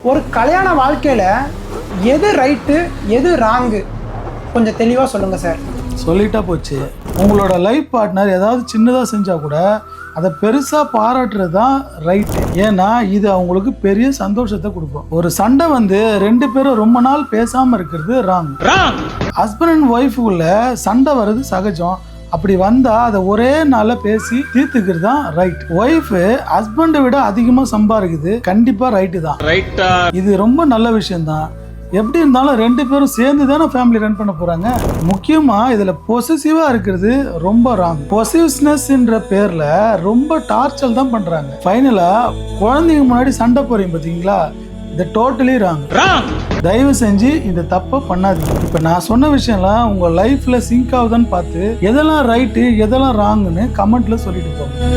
ஒரு கல்யாண வாழ்க்கையில் எது ரைட்டு எது ராங்கு கொஞ்சம் தெளிவாக சொல்லுங்கள் சார். சொல்லிட்டா போச்சு. உங்களோட லைஃப் பார்ட்னர் ஏதாவது சின்னதாக செஞ்சால் கூட அதை பெருசாக பாராட்டுறது தான் ரைட்டு. ஏன்னா இது அவங்களுக்கு பெரிய சந்தோஷத்தை கொடுக்கும். ஒரு சண்டை ரெண்டு பேரும் ரொம்ப நாள் பேசாமல் இருக்கிறது ராங். ஹஸ்பண்ட் அண்ட் ஒய்ஃபுக்குள்ள சண்டை வர்றது சகஜம். அப்படி வந்தா அதை ஒரே நாள்ல பேசி தீர்த்துக்கிறது தான் ரைட். ஒய்ஃப் ஹஸ்பண்டை விட அதிகமா சம்பாதிக்குது, கண்டிப்பா ரைட்டு தான். இது ரொம்ப நல்ல விஷயம் தான். எப்படி இருந்தாலும் ரெண்டு பேரும் சேர்ந்து தானே ஃபேமிலி ரன் பண்ண போறாங்க. முக்கியமா இதுல பொசசிவா இருக்கிறது ரொம்ப ராங். பொசிவ்னஸ்ன்ற பேர்ல ரொம்ப டார்ச்சர் தான் பண்றாங்க. ஃபைனலா குழந்தைங்க முன்னாடி சண்டை போறீங்க பாத்தீங்களா, இது டோட்டலி ராங். தயவு செஞ்சு இந்த தப்பை பண்ணாதீங்க. இப்ப நான் சொன்ன விஷயம்லாம் உங்க லைஃப்ல சிங்க் ஆகுதான்னு பார்த்து எதெல்லாம் ரைட்டு எதெல்லாம் ராங்குன்னு கமெண்ட்ல சொல்லிட்டு போங்க.